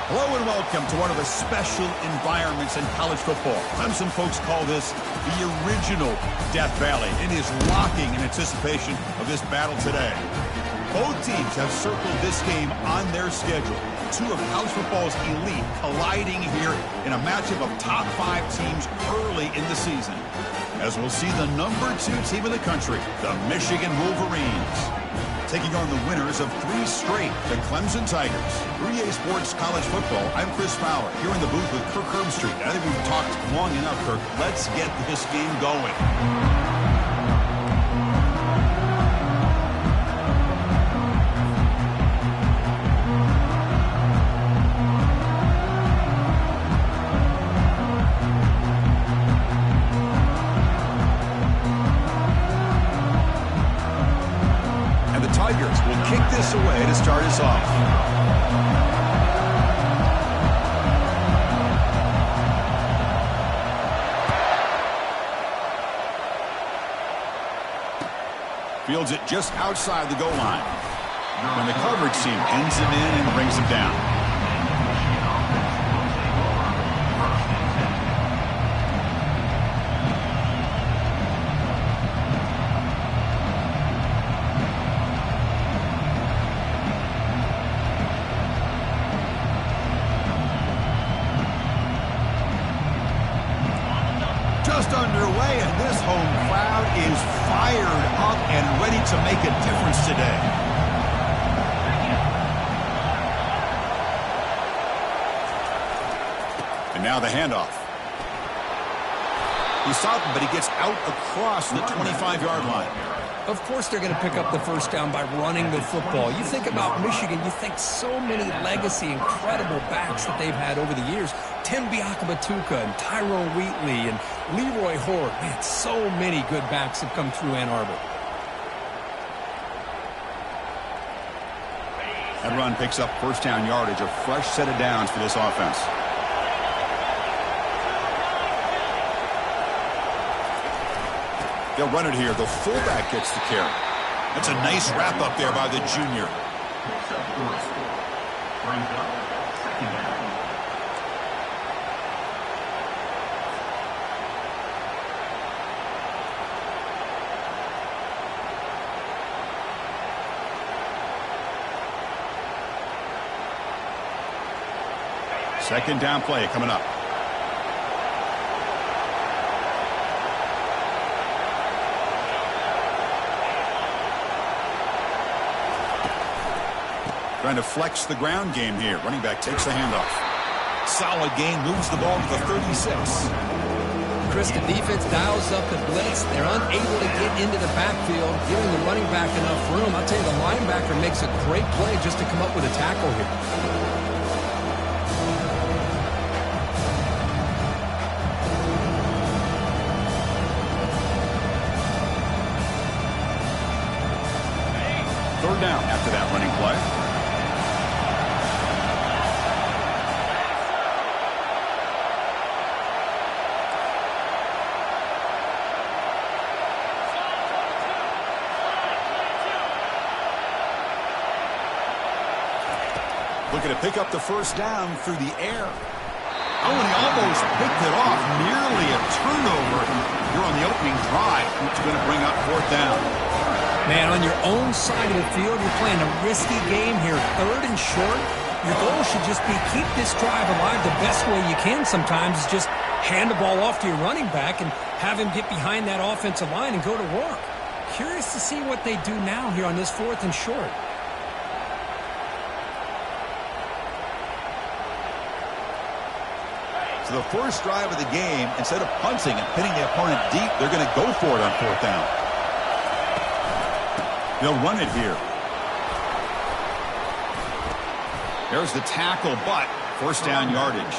Hello and welcome to one of the special environments in college football. Clemson folks call this the original Death Valley. It is rocking in anticipation of this battle today. Both teams have circled this game on their schedule. Two of college football's elite colliding here in a matchup of top 5 teams early in the season. As we'll see the number 2 team in the country, the Michigan Wolverines, taking on the winners of 3 straight, the Clemson Tigers. For EA Sports College Football, I'm Chris Fowler, here in the booth with Kirk Herbstreit. I think we've talked long enough, Kirk. Let's get this game going. Tigers will kick this away to start us off. Fields it just outside the goal line. When the coverage team pins him in and brings him down. Just underway, and this home crowd is fired up and ready to make a difference today. And now the handoff. He stopped him, but he gets out across the 25-yard line. Of course they're going to pick up the first down by running the football. You think about Michigan, you think so many legacy, incredible backs that they've had over the years. Tim Biakabatuka and Tyrone Wheatley and Leroy Horde. Man, so many good backs have come through Ann Arbor. That run picks up first down yardage, a fresh set of downs for this offense. They'll run it here. The fullback gets the carry. That's a nice wrap up there by the junior. Second down play coming up. Trying to flex the ground game here. Running back takes the handoff. Solid gain, moves the ball to the 36. Chris, the defense dials up the blitz. They're unable to get into the backfield, giving the running back enough room. I'll tell you, the linebacker makes a great play just to come up with a tackle here. Third down after that running play. Looking to pick up the first down through the air. Oh, and he almost picked it off. Nearly a turnover here on the opening drive. It's going to bring up fourth down. Man, on your own side of the field, you're playing a risky game here. Third and short. Your goal should just be keep this drive alive the best way you can sometimes is just hand the ball off to your running back and have him get behind that offensive line and go to work. Curious to see what they do now here on this fourth and short. So the first drive of the game, instead of punting and pinning the opponent deep, they're going to go for it on fourth down. They'll run it here. There's the tackle, but first down yardage.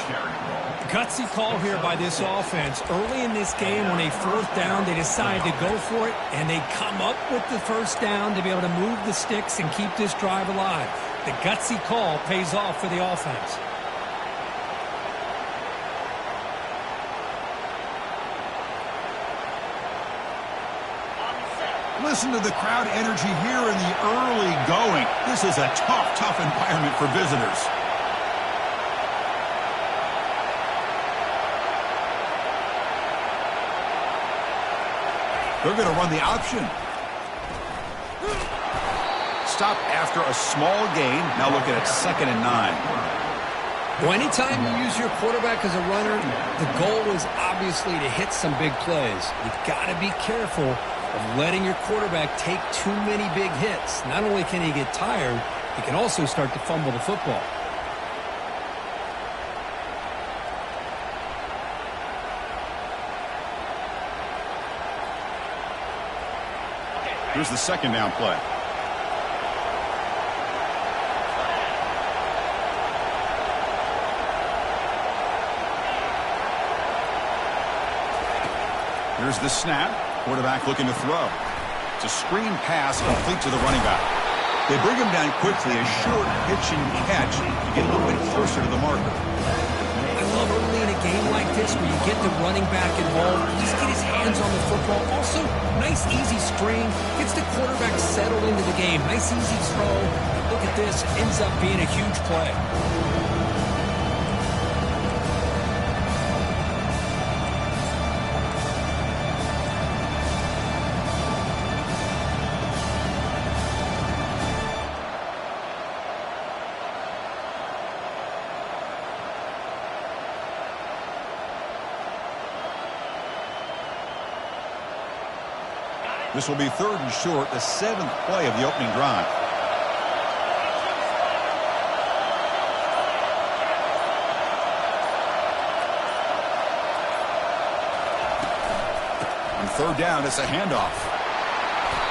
Gutsy call here by this offense. Early in this game, when they fourth down, they decide to go for it, and they come up with the first down to be able to move the sticks and keep this drive alive. The gutsy call pays off for the offense. Listen to the crowd energy here in the early going. This is a tough environment for visitors. They're going to run the option. Stop after a small gain. Now looking at 2nd and 9. Well, anytime you use your quarterback as a runner, the goal is obviously to hit some big plays. You've got to be careful of letting your quarterback take too many big hits. Not only can he get tired, he can also start to fumble the football. Here's the 2nd down play. Here's the snap. Quarterback looking to throw. It's a screen pass complete to the running back. They bring him down quickly. A short pitch and catch to get a little bit closer to the marker. I love early in a game like this where you get the running back involved. Just get his hands on the football. Also, nice easy screen. Gets the quarterback settled into the game. Nice easy throw. Look at this. Ends up being a huge play. This will be 3rd and short, the 7th play of the opening drive. On 3rd down, it's a handoff.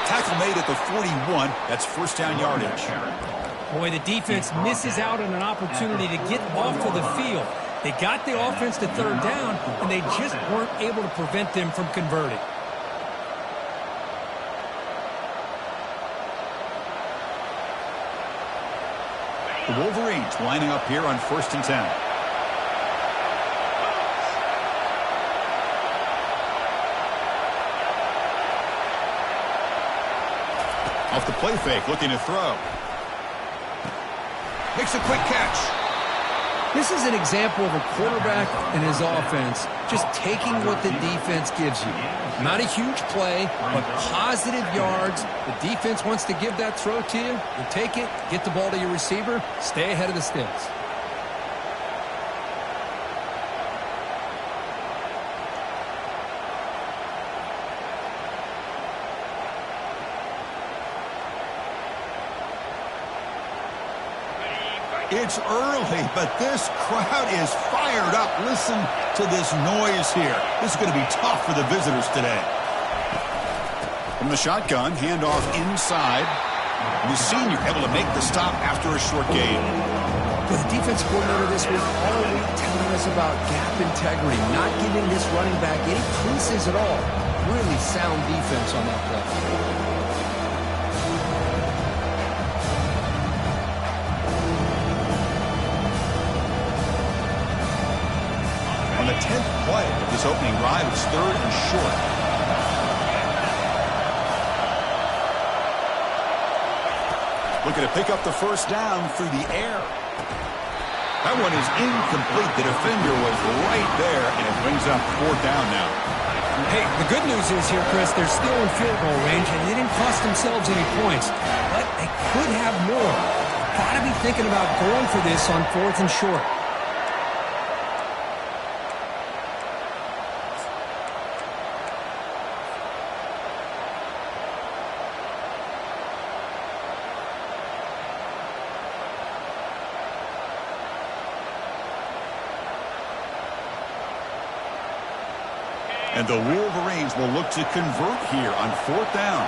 Tackle made at the 41. That's 1st down yardage. Boy, the defense misses out on an opportunity to get off to the field. They got the offense to 3rd down, and they just weren't able to prevent them from converting. The Wolverines lining up here on 1st and 10. Off the play fake, looking to throw. Makes a quick catch. This is an example of a quarterback and his offense just taking what the defense gives you. Not a huge play, but positive yards. The defense wants to give that throw to you. You take it, get the ball to your receiver, stay ahead of the sticks. It's early, but this crowd is fired up. Listen to this noise here. This is going to be tough for the visitors today. From the shotgun, handoff inside. And the senior able to make the stop after a short gain. With the defense coordinator this week all week telling us about gap integrity, not giving this running back any creases at all. Really sound defense on that play. On the 10th play of this opening drive, it's 3rd and short. Looking to pick up the 1st down through the air. That one is incomplete. The defender was right there, and it brings up 4th down now. Hey, the good news is here, Chris, they're still in field goal range, and they didn't cost themselves any points. But they could have more. Got to be thinking about going for this on 4th and short. And the Wolverines will look to convert here on 4th down.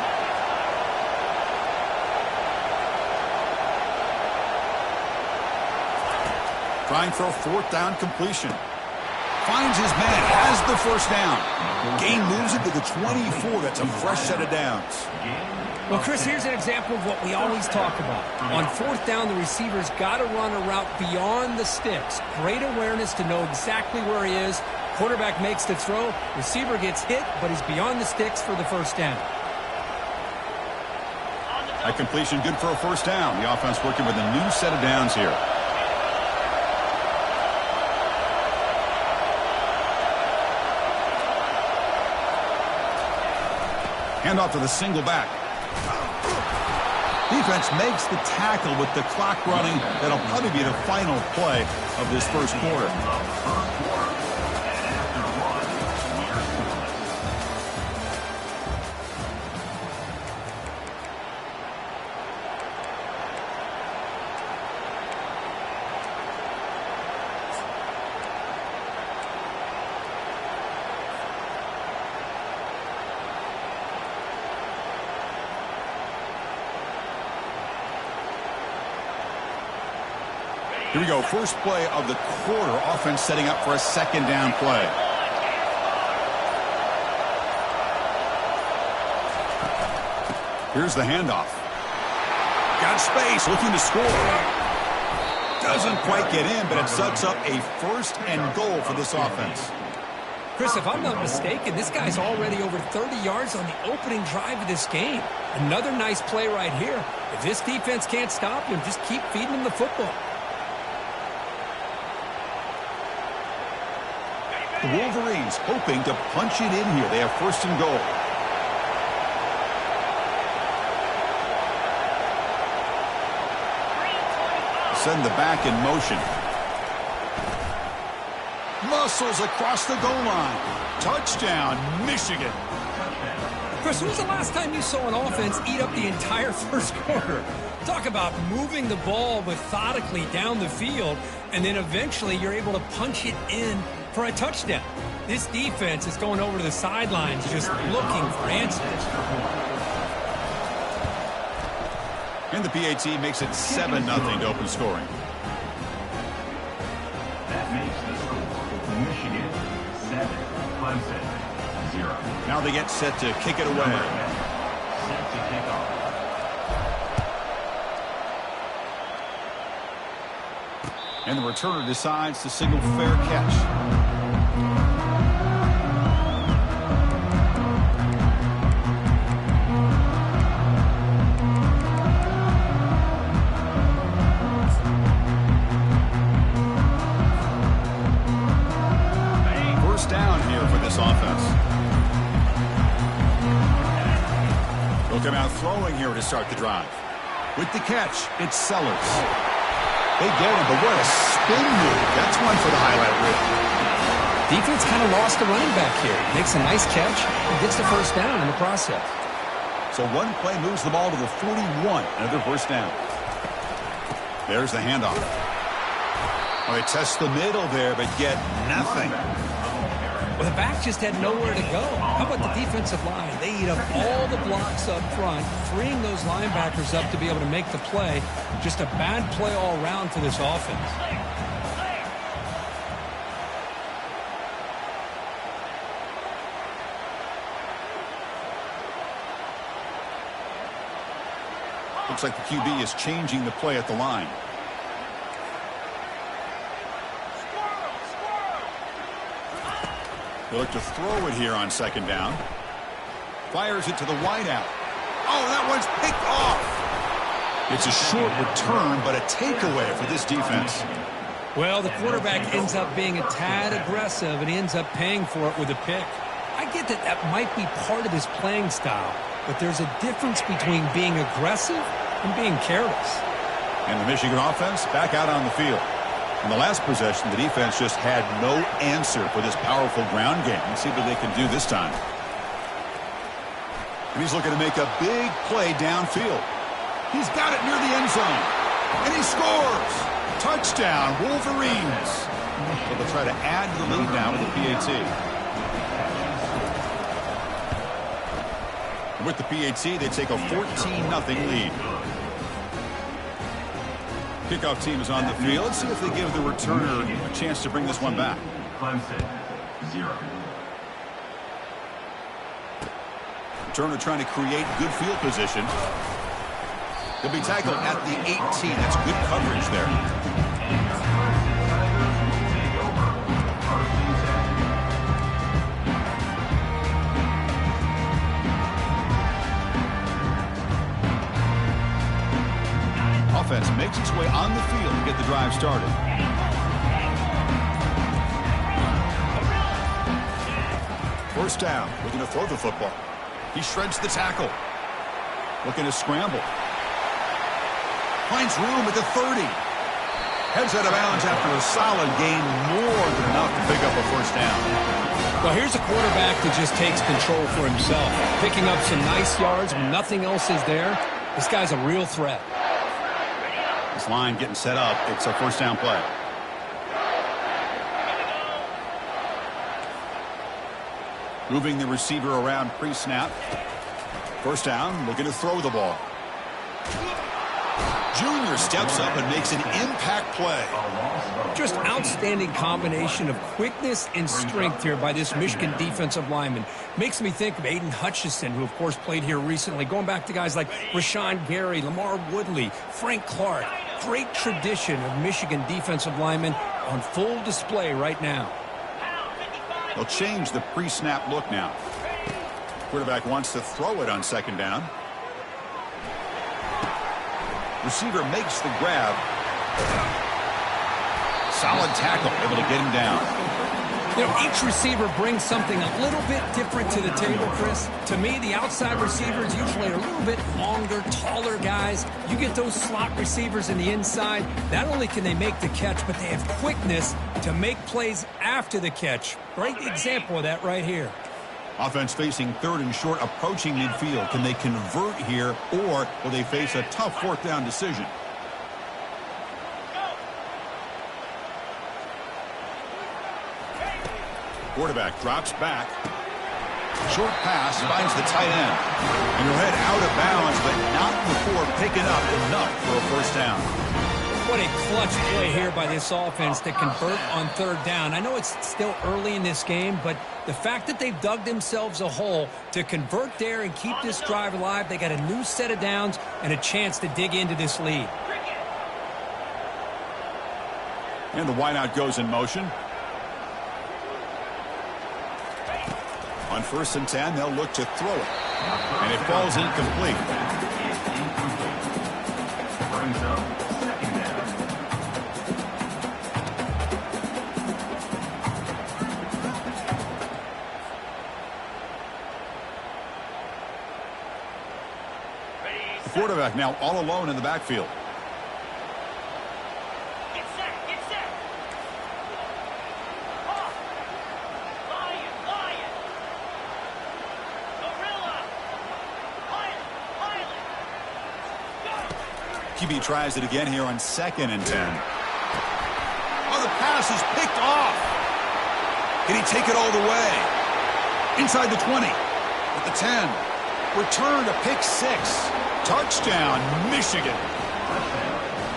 Trying for a 4th down completion. Finds his man, has the 1st down. Gain moves it to the 24. That's a fresh set of downs. Well, Chris, here's an example of what we always talk about. On 4th down, the receiver's got to run a route beyond the sticks. Great awareness to know exactly where he is. Quarterback makes the throw. Receiver gets hit, but he's beyond the sticks for the 1st down. That completion good for a 1st down. The offense working with a new set of downs here. Hand off to the single back. Defense makes the tackle with the clock running. That'll probably be the final play of this first quarter. Here we go, first play of the quarter. Offense setting up for a second down play. Here's the handoff. Got space, looking to score. Doesn't quite get in, but it sets up a first and goal for this offense. Chris, if I'm not mistaken, this guy's already over 30 yards on the opening drive of this game. Another nice play right here. If this defense can't stop him, just keep feeding him the football. The Wolverines hoping to punch it in here. They have first and goal. Send the back in motion. Muscles across the goal line. Touchdown, Michigan. Chris, when was the last time you saw an offense eat up the entire first quarter? Talk about moving the ball methodically down the field, and then eventually you're able to punch it in for a touchdown. This defense is going over to the sidelines just looking for answers. And the PAT makes it 7-0 to open scoring. That makes the score Michigan 7, Clemson 0. Now they get set to kick it away. Set to kick off. And the returner decides to signal fair catch. First down here for this offense. They'll come out throwing here to start the drive. With the catch, it's Sellers. They get him, but what a spin move. That's one for the highlight reel. Defense kind of lost a running back here. Makes a nice catch and gets the first down in the process. So one play moves the ball to the 41. Another first down. There's the handoff. Oh, they test the middle there, but get nothing. Well, the back just had nowhere to go. How about the defensive line? They eat up all the blocks up front, freeing those linebackers up to be able to make the play. Just a bad play all around for this offense. Looks like the QB is changing the play at the line. They look to throw it here on second down. Fires it to the wideout. Oh, that one's picked off. It's a short return, but a takeaway for this defense. Well, the quarterback ends up being a tad aggressive, and he ends up paying for it with a pick. I get that that might be part of his playing style, but there's a difference between being aggressive and being careless. And the Michigan offense back out on the field. In the last possession, the defense just had no answer for this powerful ground game. Let's see what they can do this time. And he's looking to make a big play downfield. He's got it near the end zone. And he scores. Touchdown, Wolverines. So they'll try to add to the lead now with the PAT. And with the PAT, they take a 14-0 lead. Kickoff team is on the field. Let's see if they give the returner a chance to bring this one back. Clemson 0. Returner trying to create good field position. He'll be tackled at the 18. That's good coverage there. Offense makes its way on the field to get the drive started. First down. We're going to throw the football. He shreds the tackle. Looking to scramble. Finds room at the 30. Heads out of bounds after a solid gain, more than enough to pick up a first down. Well, here's a quarterback that just takes control for himself. Picking up some nice yards when nothing else is there. This guy's a real threat. This line getting set up. It's a first down play. Moving the receiver around pre-snap. First down, looking to throw the ball. Junior steps up and makes an impact play. Just outstanding combination of quickness and strength here by this Michigan defensive lineman. Makes me think of Aiden Hutchinson, who of course played here recently, going back to guys like Rashawn Gary, Lamar Woodley, Frank Clark. Great tradition of Michigan defensive linemen on full display right now. They'll change the pre-snap look now. Quarterback wants to throw it on second down. Receiver makes the grab. Solid tackle, able to get him down. You know, each receiver brings something a little bit different to the table, Chris. To me, the outside receivers usually are a little bit longer, taller guys. You get those slot receivers in the inside, not only can they make the catch, but they have quickness to make plays after the catch. Great example of that right here. Offense facing third and short, approaching midfield. Can they convert here, or will they face a tough fourth down decision? Quarterback drops back. Short pass finds the tight end. And he'll head out of bounds, but not before picking up enough for a first down. What a clutch play here by this offense to convert on third down. I know it's still early in this game, but the fact that they've dug themselves a hole to convert there and keep this drive alive, they got a new set of downs and a chance to dig into this lead. And the wideout goes in motion. On 1st and 10, they'll look to throw it. And it falls incomplete. Brings up second down. The quarterback now all alone in the backfield. QB tries it again here on 2nd and 10. Oh, the pass is picked off. Can he take it all the way? Inside the 20. At the 10. Return to pick 6. Touchdown, Michigan.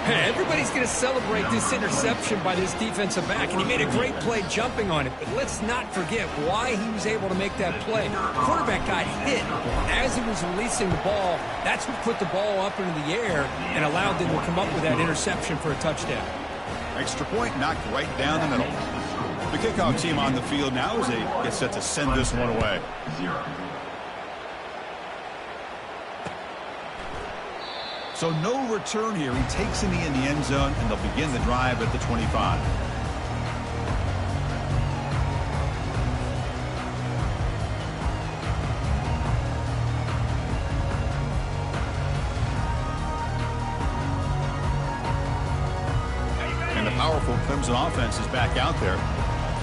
Hey, everybody's going to celebrate this interception by this defensive back, and he made a great play jumping on it. But let's not forget why he was able to make that play. The quarterback got hit as he was releasing the ball. That's what put the ball up into the air and allowed them to come up with that interception for a touchdown. Extra point knocked right down the middle. The kickoff team on the field now as they get set to send this one away. 0. So no return here. He takes a knee in the end zone, and they'll begin the drive at the 25. And the powerful Clemson offense is back out there.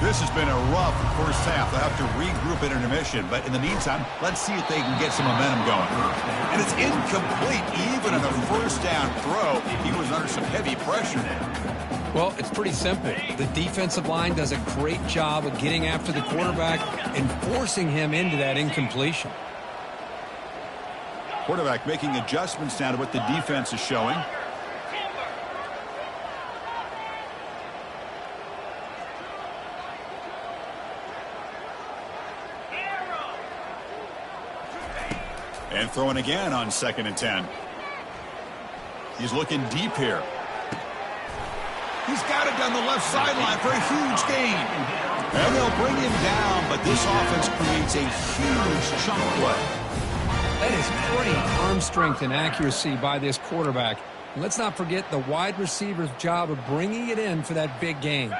This has been a rough first half. They'll have to regroup at intermission. But in the meantime, let's see if they can get some momentum going. And it's incomplete. Even on a first down throw, he was under some heavy pressure. Well, it's pretty simple. The defensive line does a great job of getting after the quarterback and forcing him into that incompletion. Quarterback making adjustments now to what the defense is showing. And throwing again on 2nd and 10. He's looking deep here. He's got it down the left sideline for a huge gain. And they'll bring him down, but this offense creates a huge chunk play. That is pretty arm strength and accuracy by this quarterback. And let's not forget the wide receiver's job of bringing it in for that big gain.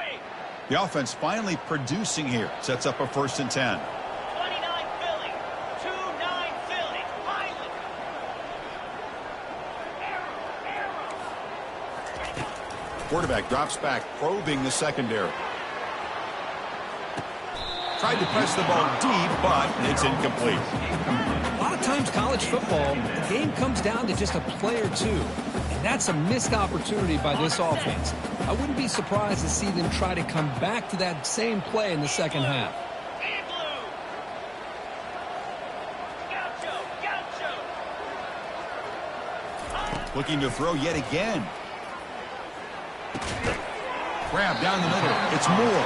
The offense finally producing here. Sets up a 1st and 10. Quarterback drops back, probing the secondary. Tried to press the ball deep, but it's incomplete. A lot of times college football, the game comes down to just a play or two. And that's a missed opportunity by this offense. I wouldn't be surprised to see them try to come back to that same play in the second half. Looking to throw yet again. Grab down the middle. It's Moore.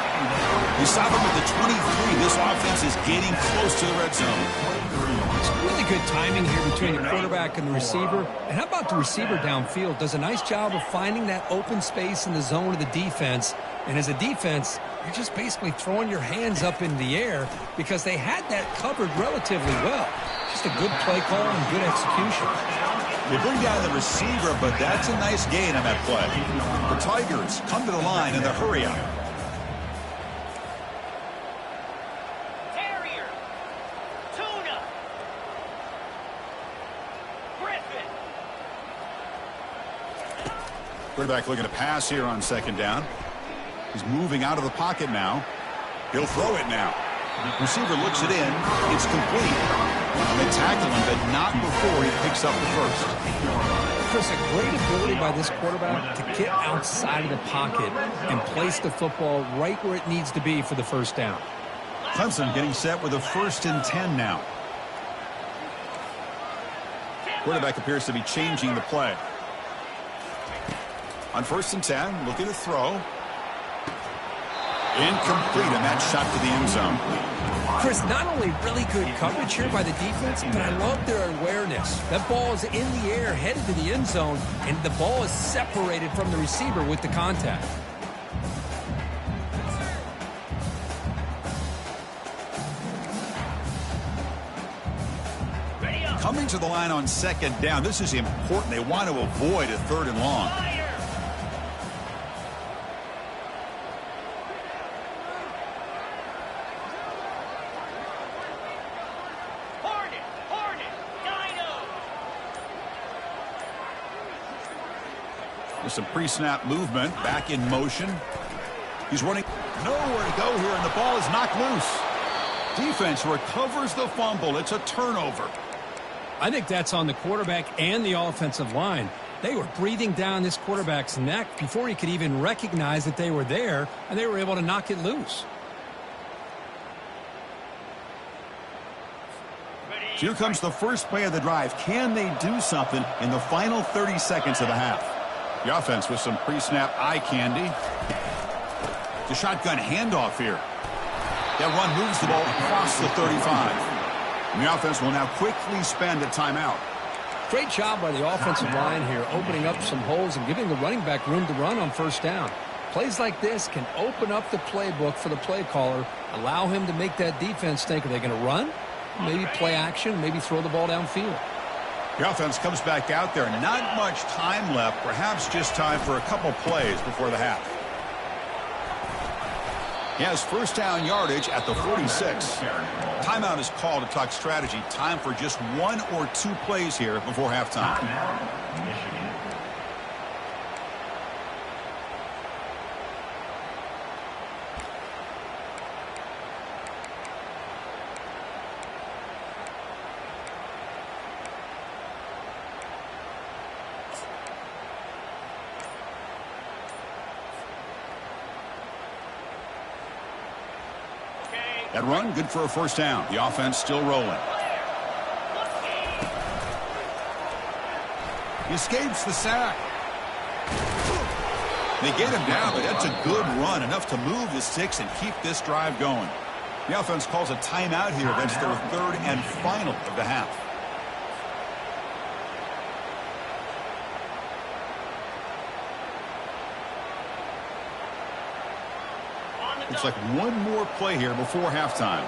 You stop him at the 23. This offense is getting close to the red zone. It's really good timing here between the quarterback and the receiver. And how about the receiver downfield? Does a nice job of finding that open space in the zone of the defense. And as a defense, you're just basically throwing your hands up in the air because they had that covered relatively well. Just a good play call and good execution. They bring down the receiver, but that's a nice gain on that play. The Tigers come to the line in the hurry-up. Terrier. Tuna. Griffin. Quarterback looking to pass here on second down. He's moving out of the pocket now. He'll throw it now. Receiver looks it in. It's complete. They tackle him, but not before he picks up the first. Chris, a great ability by this quarterback to get outside of the pocket and place the football right where it needs to be for the first down. Clemson getting set with a 1st and 10 now. Quarterback appears to be changing the play. On 1st and 10, looking to throw. Incomplete, and that shot to the end zone. Chris, not only really good coverage here by the defense, but I love their awareness. That ball is in the air, headed to the end zone, and the ball is separated from the receiver with the contact. Coming to the line on second down. This is important. They want to avoid a 3rd and long. Some pre-snap movement, back in motion. He's running, nowhere to go here, and the ball is knocked loose. Defense recovers the fumble. It's a turnover. I think that's on the quarterback and the offensive line. They were breathing down this quarterback's neck before he could even recognize that they were there, and they were able to knock it loose. Here comes the first play of the drive. Can they do something in the final 30 seconds of the half? The offense with some pre-snap eye candy. The shotgun handoff here. That run moves the ball across the 35. And the offense will now quickly spend a timeout. Great job by the offensive line here, opening up some holes and giving the running back room to run on 1st down. Plays like this can open up the playbook for the play caller, allow him to make that defense think, are they going to run? Maybe play action, maybe throw the ball downfield. The offense comes back out there. Not much time left. Perhaps just time for a couple plays before the half. He has 1st down yardage at the 46. Timeout is called to talk strategy. Time for just 1 or 2 plays here before halftime. That run, good for a 1st down. The offense still rolling. He escapes the sack. They get him down, but that's a good run, enough to move the sticks and keep this drive going. The offense calls a timeout here. That's their 3rd and final of the half. Looks like one more play here before halftime.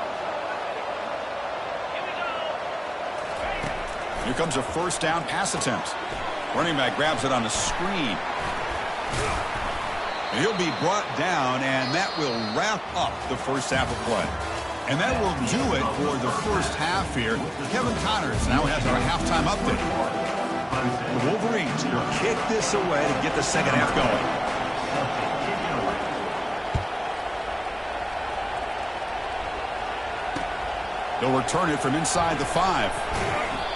Here comes a 1st down pass attempt. Running back grabs it on the screen. And he'll be brought down, and that will wrap up the first half of play. And that will do it for the first half here. Kevin Connors now has our halftime update. The Wolverines will kick this away to get the second half going. He'll return it from inside the 5.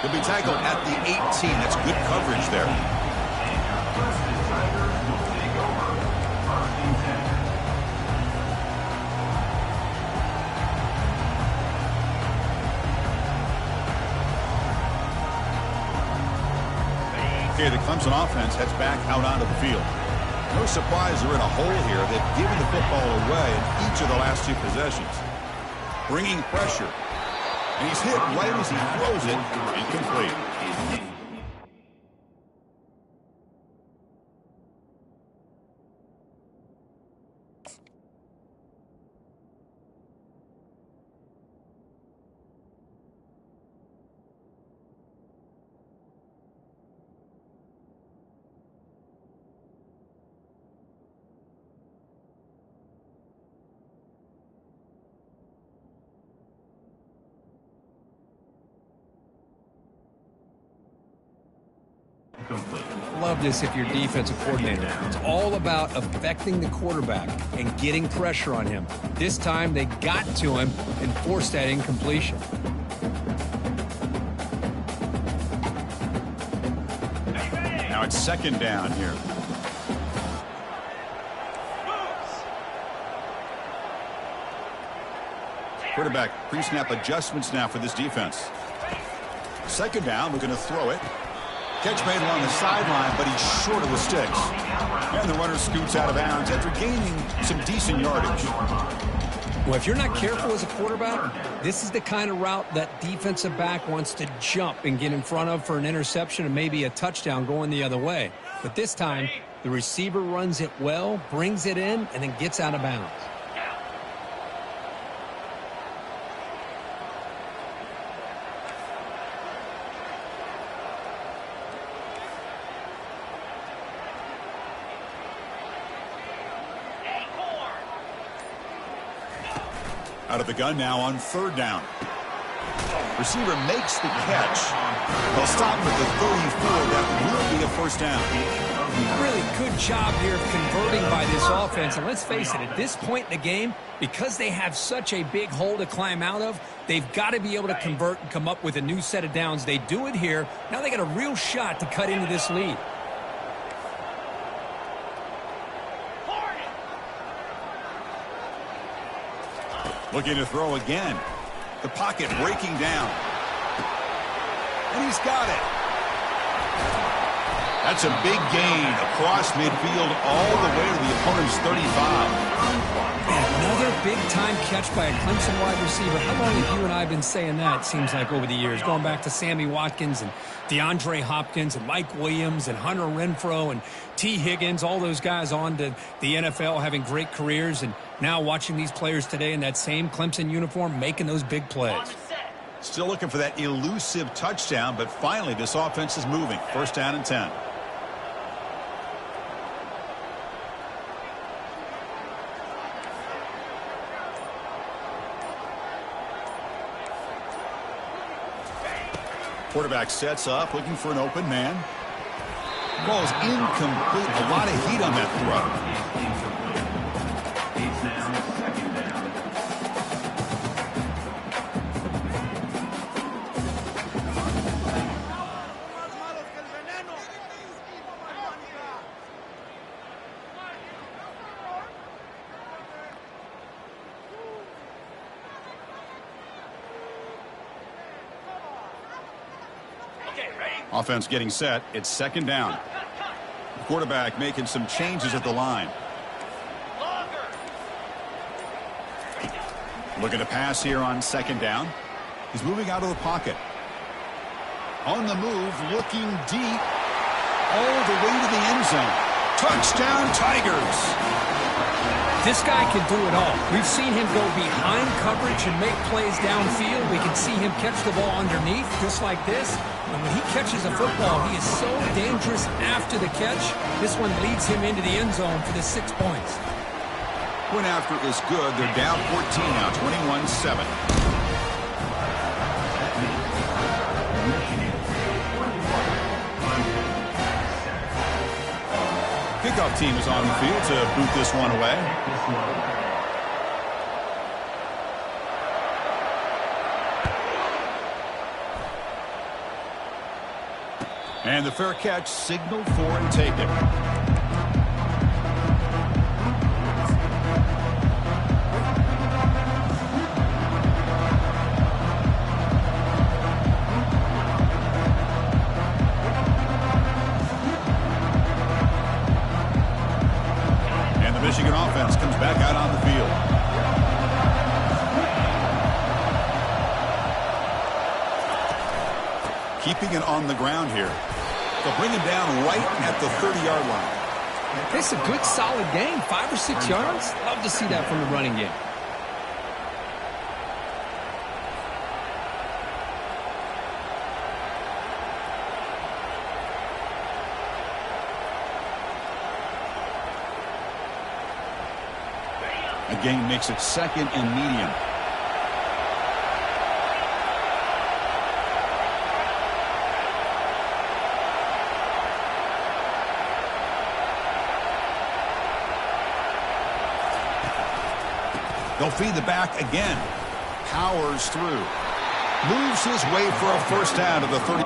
He'll be tackled at the 18. That's good coverage there. Okay, the Clemson offense heads back out onto the field. No surprise they're in a hole here. They've given the football away in each of the last 2 possessions. Bringing pressure. And he's hit right as he throws it. Incomplete. Love this if you're defensive coordinator. It's all about affecting the quarterback and getting pressure on him. This time they got to him and forced that incompletion. Now it's 2nd down here. Quarterback pre-snap adjustments now for this defense. 2nd down, we're going to throw it. Catch made along the sideline, but he's short of the sticks. And the runner scoots out of bounds after gaining some decent yardage. Well, if you're not careful as a quarterback, this is the kind of route that defensive back wants to jump and get in front of for an interception and maybe a touchdown going the other way. But this time, the receiver runs it well, brings it in, and then gets out of bounds. Out of the gun now on 3rd down. Receiver makes the catch. They'll stop him at the 34. That will be a 1st down. Really good job here of converting by this offense. And let's face it, at this point in the game, because they have such a big hole to climb out of, they've got to be able to convert and come up with a new set of downs. They do it here. Now they got a real shot to cut into this lead. Looking to throw again. The pocket breaking down. And he's got it. That's a big gain across midfield all the way to the opponent's 35. And another big-time catch by a Clemson wide receiver. How long have you and I been saying that, it seems like, over the years? Going back to Sammy Watkins and DeAndre Hopkins and Mike Williams and Hunter Renfrow and T. Higgins, all those guys on to the NFL having great careers, and now watching these players today in that same Clemson uniform making those big plays. Still looking for that elusive touchdown, but finally this offense is moving. 1st down and 10. Quarterback sets up, looking for an open man. Ball is incomplete. A lot of heat on that throw. It's now 2nd down. Offense getting set. It's 2nd down. The quarterback making some changes at the line. Looking to pass here on 2nd down. He's moving out of the pocket. On the move, looking deep. All the way to the end zone. Touchdown, Tigers. This guy can do it all. We've seen him go behind coverage and make plays downfield. We can see him catch the ball underneath, just like this. And when he catches a football, he is so dangerous after the catch. This one leads him into the end zone for the 6 points. Point after is good. They're down 14 now, 21-7. Kickoff team is on the field to boot this one away. And the fair catch signaled for and taken. And the Michigan offense comes back out on the field. Keeping it on the ground here. They'll bring him down right at the 30-yard line. It's a good, solid game. 5 or 6 yards. Love to see that from the running game. A gain makes it second and medium. They'll feed the back again. Powers through. Moves his way for a first down to the 30.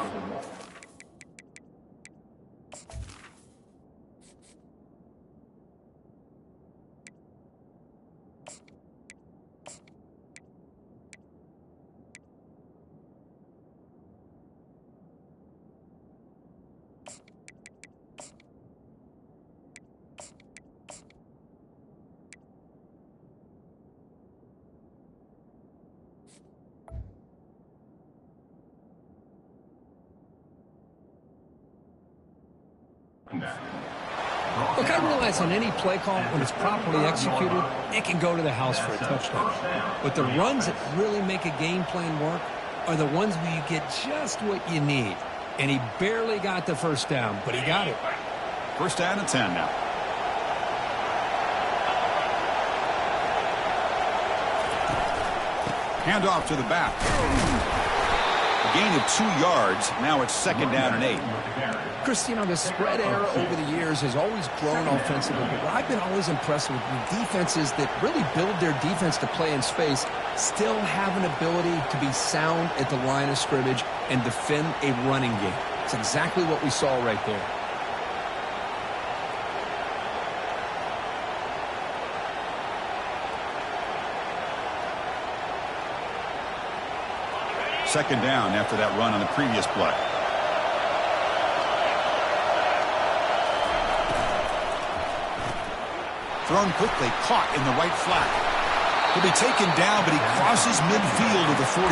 Look, I realize on any play call, when it's properly executed, it can go to the house for a touchdown. But the runs that really make a game plan work are the ones where you get just what you need. And he barely got the first down, but he got it. First down and 10 now. Handoff to the back. A gain of 2 yards. Now it's second down and 8. Chris, you know, the spread era over the years has always grown offensively, but what I've been always impressed with defenses that really build their defense to play in space still have an ability to be sound at the line of scrimmage and defend a running game. It's exactly what we saw right there. Second down after that run on the previous play. Thrown quickly, caught in the right flat. He'll be taken down, but he crosses midfield to the 48.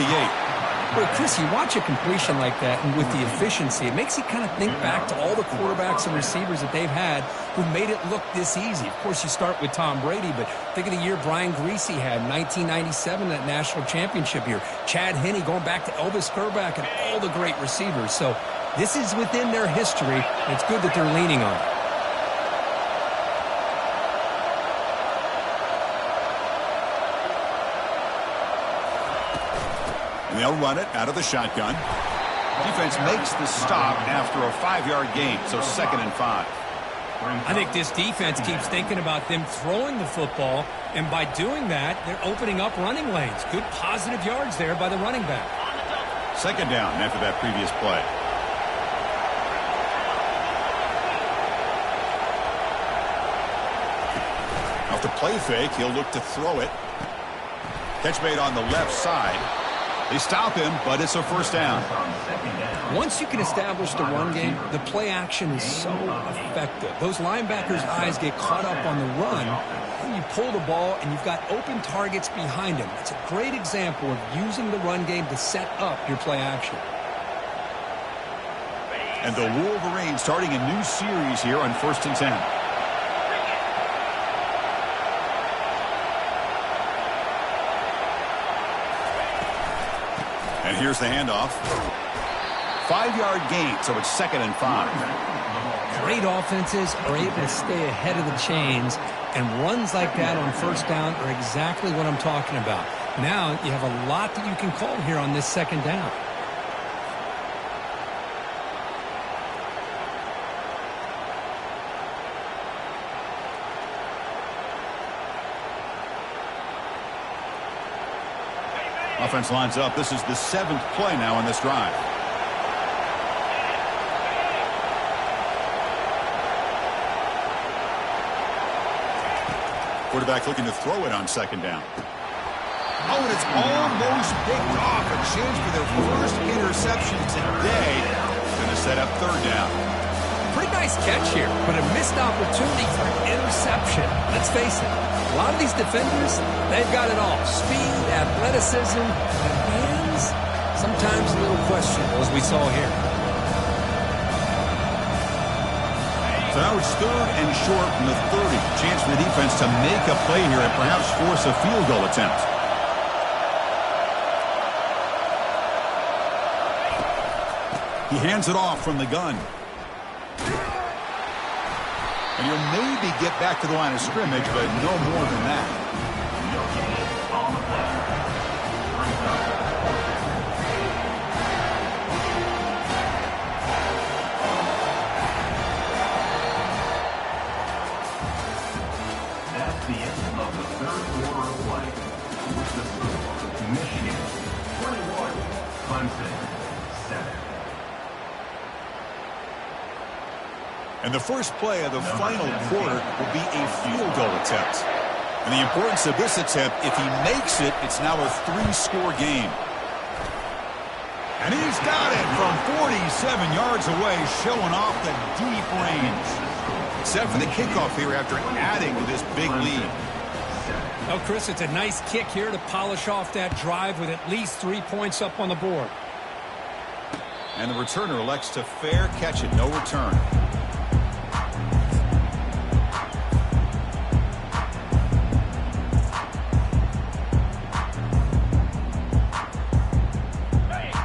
Well, Chris, you watch a completion like that, and with the efficiency, it makes you kind of think back to all the quarterbacks and receivers that they've had who made it look this easy. Of course, you start with Tom Brady, but think of the year Brian Greasy had, 1997, that national championship year. Chad Henne going back to Elvis Kerback and all the great receivers. So this is within their history, and it's good that they're leaning on it. And they'll run it out of the shotgun. Defense makes the stop after a 5-yard gain, so second and 5. I think this defense keeps thinking about them throwing the football, and by doing that, they're opening up running lanes. Good positive yards there by the running back. Second down after that previous play. Off the play fake, he'll look to throw it. Catch made on the left side. They stop him, but it's a first down. Once you can establish the run game, the play action is so effective. Those linebackers' eyes get caught up on the run, and you pull the ball, and you've got open targets behind him. It's a great example of using the run game to set up your play action. And the Wolverines starting a new series here on 1st and 10. And here's the handoff. 5-yard gain, so it's second and 5. Great offenses are able to stay ahead of the chains, and runs like that on first down are exactly what I'm talking about. Now you have a lot that you can call here on this second down. Offense lines up. This is the 7th play now in this drive. Quarterback looking to throw it on second down. Oh, and it's almost picked off. A chance for their first interception today. Going to set up third down. Pretty nice catch here, but a missed opportunity for an interception. Let's face it, a lot of these defenders, they've got it all. Speed, athleticism, and hands, sometimes a little questionable, as we saw here. So now it's third and short from the 30. Chance for the defense to make a play here and perhaps force a field goal attempt. He hands it off from the gun. And you'll maybe get back to the line of scrimmage, but no more than that. That's the end of the third quarter of play. With the score, Michigan 21, Clemson 7. And the first play of the final quarter will be a field goal attempt. And the importance of this attempt, if he makes it, it's now a 3-score game. And he's got it from 47 yards away, showing off the deep range. Except for the kickoff here after adding to this big lead. Oh, Chris, it's a nice kick here to polish off that drive with at least 3 points up on the board. And the returner elects to fair catch it, no return.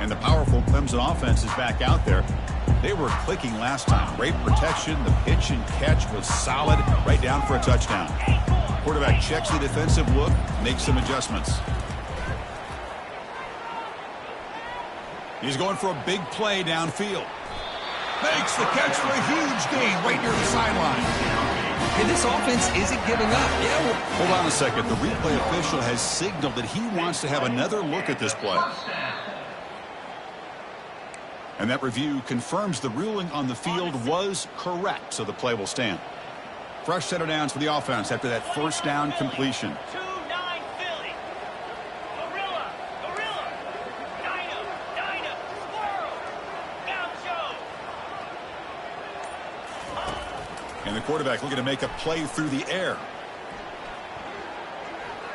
And the powerful Clemson offense is back out there. They were clicking last time. Great protection. The pitch and catch was solid. Right down for a touchdown. Quarterback checks the defensive look, makes some adjustments. He's going for a big play downfield. Makes the catch for a huge gain right near the sideline. And this offense isn't giving up. Yeah. Hold on a second. The replay official has signaled that he wants to have another look at this play. And that review confirms the ruling on the field was correct, so the play will stand. Fresh set of downs for the offense after that first down completion. 2-9 Philly. Gorilla, Gorilla. Dino, Squirrel. Gaucho. And the quarterback looking to make a play through the air.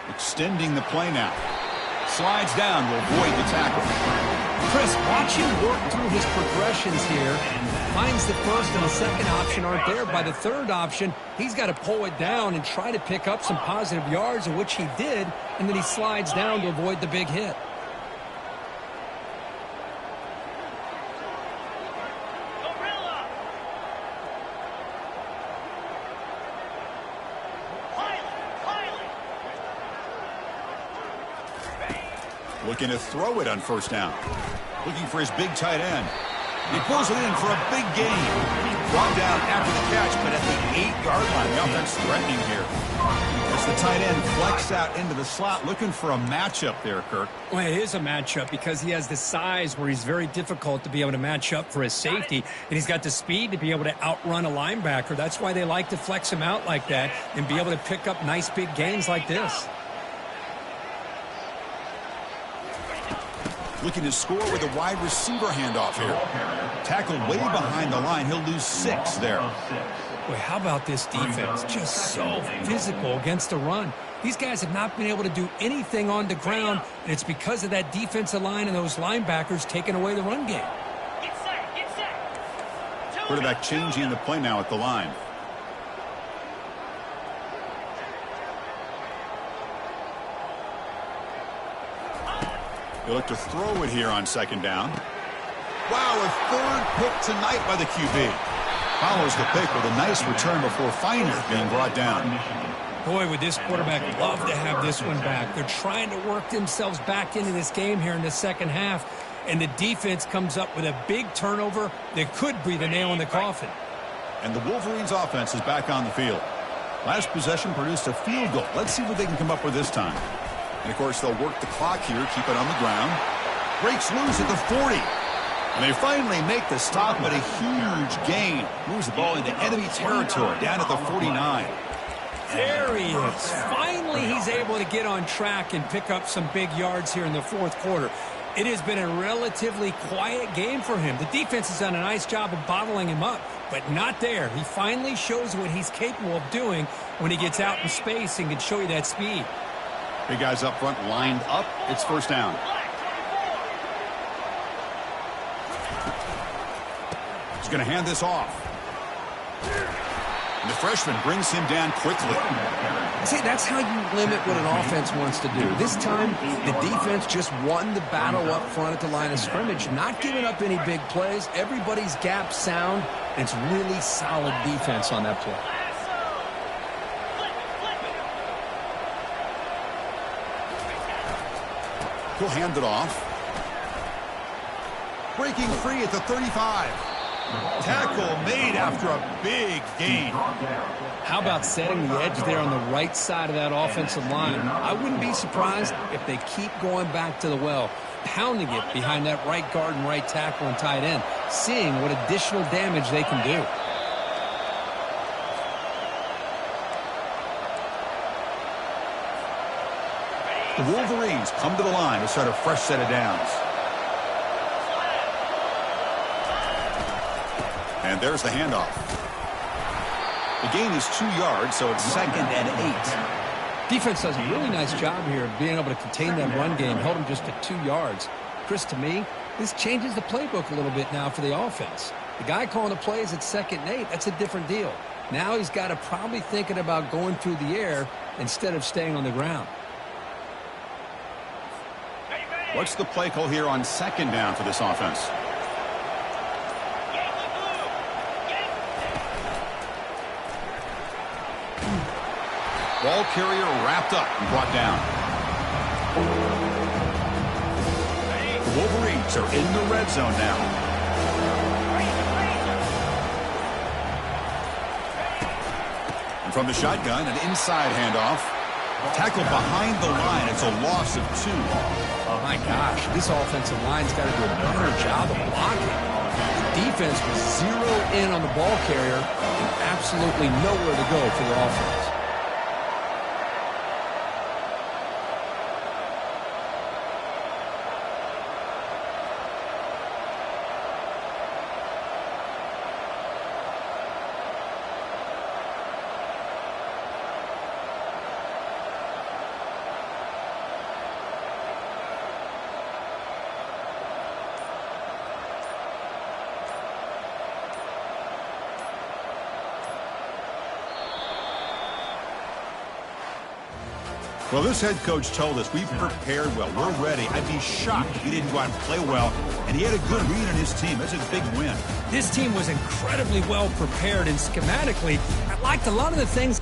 Extending the play now. Slides down, will avoid the tackle. Chris, watch him work through his progressions here. Finds the first and the second option aren't there. By the third option, he's got to pull it down and try to pick up some positive yards, of which he did, and then he slides down to avoid the big hit. Gorilla. Pilot. Looking to throw it on first down. Looking for his big tight end. He pulls it in for a big gain. Brought down after the catch, but at the 8-yard line. The offense threatening here. As the tight end flex out into the slot, looking for a matchup there, Kirk. Well, it is a matchup because he has the size where he's very difficult to be able to match up for his safety, and he's got the speed to be able to outrun a linebacker. That's why they like to flex him out like that and be able to pick up nice big gains like this. Looking to score with a wide receiver handoff here. Tackled way behind the line. He'll lose 6 there. Boy, how about this defense? Just so physical against the run. These guys have not been able to do anything on the ground, and it's because of that defensive line and those linebackers taking away the run game. Get set. Quarterback changing the play now at the line. They look to throw it here on second down. Wow, a third pick tonight by the QB. Follows the pick with a nice return before finally being brought down. Boy, would this quarterback love to have this one back. They're trying to work themselves back into this game here in the second half, and the defense comes up with a big turnover that could be the nail in the coffin. And the Wolverines offense is back on the field. Last possession produced a field goal. Let's see what they can come up with this time. And, of course, they'll work the clock here, keep it on the ground. Breaks loose at the 40. And they finally make the stop, but a huge gain. Moves the ball into enemy territory, down at the 49. There he is. Finally, he's able to get on track and pick up some big yards here in the fourth quarter. It has been a relatively quiet game for him. The defense has done a nice job of bottling him up, but not there. He finally shows what he's capable of doing when he gets out in space and can show you that speed. Big guys up front lined up. It's first down. He's going to hand this off. And the freshman brings him down quickly. See, that's how you limit what an offense wants to do. This time, the defense just won the battle up front at the line of scrimmage, not giving up any big plays. Everybody's gap sound, and it's really solid defense on that play. He'll hand it off. Breaking free at the 35. Tackle made after a big gain. How about setting the edge there on the right side of that offensive line? I wouldn't be surprised if they keep going back to the well, pounding it behind that right guard and right tackle and tight end, seeing what additional damage they can do. The Wolverines come to the line to start a fresh set of downs. And there's the handoff. The gain is 2 yards, so it's 2nd and 8. Defense does a really nice job here of being able to contain that run game, held them just at 2 yards. Chris, to me, this changes the playbook a little bit now for the offense. The guy calling the plays at 2nd and 8, that's a different deal. Now he's got to probably thinking about going through the air instead of staying on the ground. What's the play call here on 2nd down for this offense? Ball carrier wrapped up and brought down. The Wolverines are in the red zone now. And from the shotgun, an inside handoff. Tackled behind the line. It's a loss of 2. Oh, my gosh. This offensive line's got to do a better job of blocking. The defense was 0 in on the ball carrier and absolutely nowhere to go for the offense. Well, this head coach told us we've prepared well. We're ready. I'd be shocked if he didn't go out and play well. And he had a good read on his team. That's a big win. This team was incredibly well prepared, and schematically, I liked a lot of the things